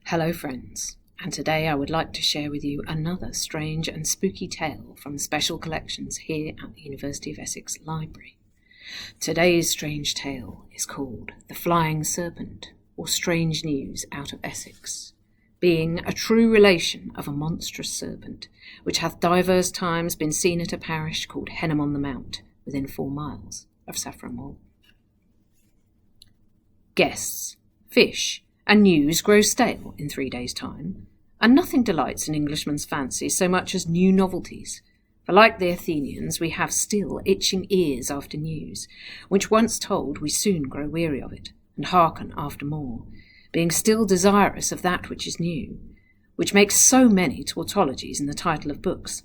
Hello friends, and today I would like to share with you another strange and spooky tale from special collections here at the University of Essex Library. Today's strange tale is called The Flying Serpent, or Strange News out of Essex, being a true relation of a monstrous serpent, which hath divers times been seen at a parish called Henham on the Mount, within 4 miles of Saffron Walden. Guests, fish, and news grow stale in 3 days' time, and nothing delights an Englishman's fancy so much as new novelties. For like the Athenians, we have still itching ears after news, which once told we soon grow weary of it, and hearken after more, being still desirous of that which is new, which makes so many tautologies in the title of books,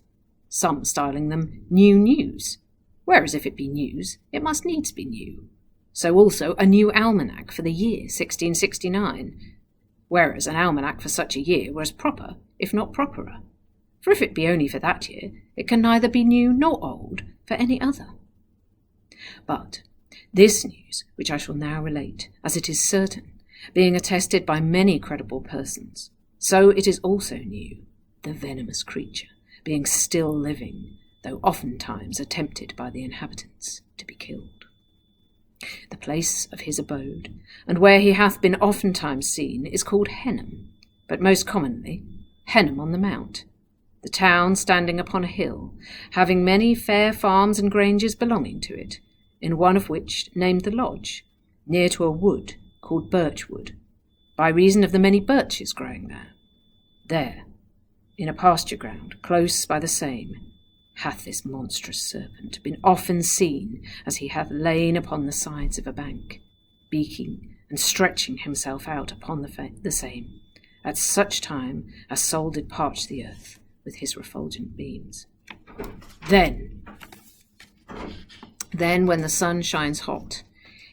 some styling them new news, whereas if it be news, it must needs be new. So also a new almanac for the year 1669, whereas an almanac for such a year was proper, if not properer. For if it be only for that year, it can neither be new nor old for any other. But this news, which I shall now relate, as it is certain, being attested by many credible persons, so it is also new, the venomous creature, being still living, though oftentimes attempted by the inhabitants to be killed. The place of his abode, and where he hath been oftentimes seen, is called Henham, but most commonly Henham on the Mount, the town standing upon a hill, having many fair farms and granges belonging to it, in one of which named the Lodge, near to a wood called Birchwood, by reason of the many birches growing there. There, in a pasture ground close by the same, hath this monstrous serpent been often seen as he hath lain upon the sides of a bank, beaking and stretching himself out upon the same, at such time as Sol did parch the earth with his refulgent beams. Then, when the sun shines hot,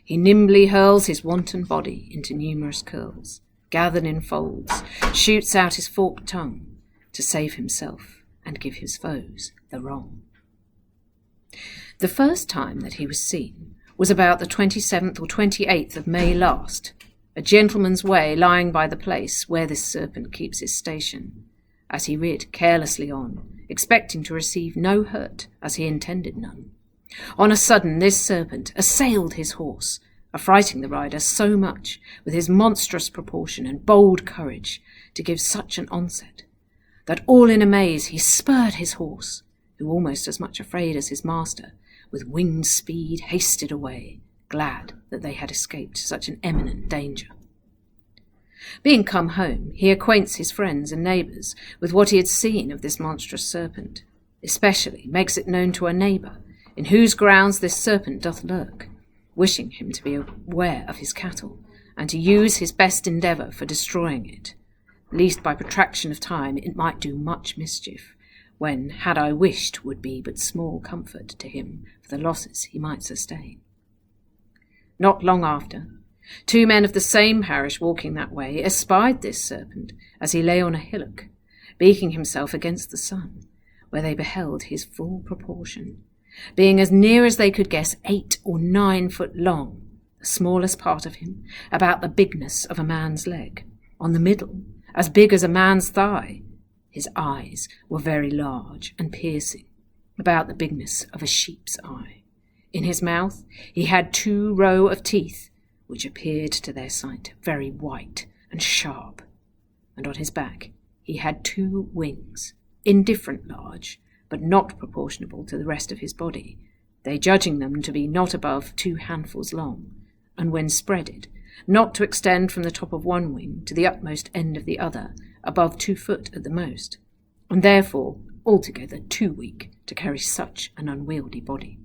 he nimbly hurls his wanton body into numerous curls, gathered in folds, shoots out his forked tongue to save himself and give his foes the wrong. The first time that he was seen was about the 27th or 28th of May last, a gentleman's way lying by the place where this serpent keeps his station, as he rid carelessly on, expecting to receive no hurt, as he intended none. On a sudden this serpent assailed his horse, affrighting the rider so much with his monstrous proportion and bold courage to give such an onset, that all in amaze he spurred his horse, who almost as much afraid as his master, with winged speed hasted away, glad that they had escaped such an imminent danger. Being come home, he acquaints his friends and neighbours with what he had seen of this monstrous serpent, especially makes it known to a neighbour, in whose grounds this serpent doth lurk, wishing him to be aware of his cattle, and to use his best endeavour for destroying it, lest by protraction of time it might do much mischief, when, had I wished, would be but small comfort to him for the losses he might sustain. Not long after, 2 men of the same parish walking that way espied this serpent as he lay on a hillock, beaking himself against the sun, where they beheld his full proportion, being as near as they could guess 8 or 9 foot long, the smallest part of him about the bigness of a man's leg, on the middle as big as a man's thigh. His eyes were very large and piercing, about the bigness of a sheep's eye. In his mouth he had 2 rows of teeth, which appeared to their sight very white and sharp, and on his back he had 2 wings, indifferent large, but not proportionable to the rest of his body, they judging them to be not above 2 handfuls long, and when spreaded, not to extend from the top of one wing to the utmost end of the other, above 2 foot at the most, and therefore altogether too weak to carry such an unwieldy body.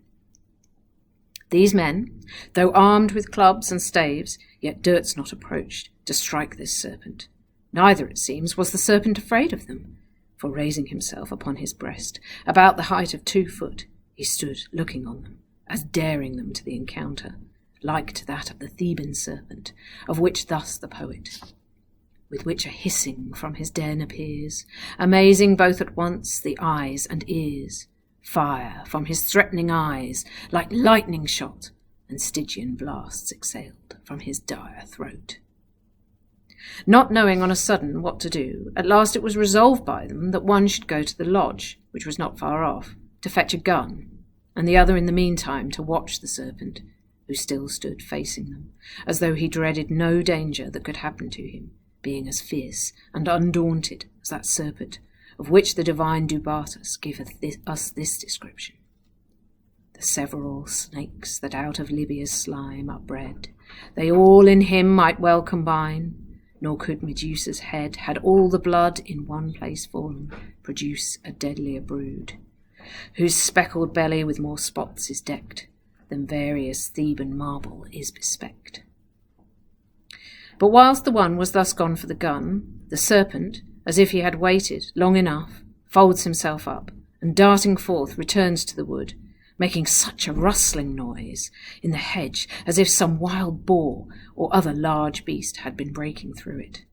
These men, though armed with clubs and staves, yet durst not approach to strike this serpent. Neither, it seems, was the serpent afraid of them, for raising himself upon his breast, about the height of 2 foot, he stood looking on them, as daring them to the encounter, like to that of the Theban serpent, of which thus the poet, with which a hissing from his den appears, amazing both at once the eyes and ears, fire from his threatening eyes, like lightning shot, and Stygian blasts exhaled from his dire throat. Not knowing on a sudden what to do, at last it was resolved by them that one should go to the lodge, which was not far off, to fetch a gun, and the other in the meantime to watch the serpent, who still stood facing them, as though he dreaded no danger that could happen to him, being as fierce and undaunted as that serpent, of which the divine Dubartas giveth us this description. The several snakes that out of Libya's slime upbred, they all in him might well combine, nor could Medusa's head, had all the blood in one place fallen, produce a deadlier brood, whose speckled belly with more spots is decked than various Theban marble is bespecked. But whilst the one was thus gone for the gun, the serpent, as if he had waited long enough, folds himself up, and darting forth returns to the wood, making such a rustling noise in the hedge as if some wild boar or other large beast had been breaking through it.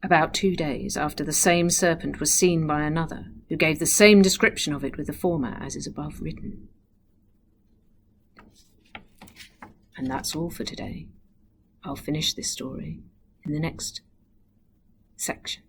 About 2 days after, the same serpent was seen by another, who gave the same description of it with the former as is above written. And that's all for today. I'll finish this story in the next section.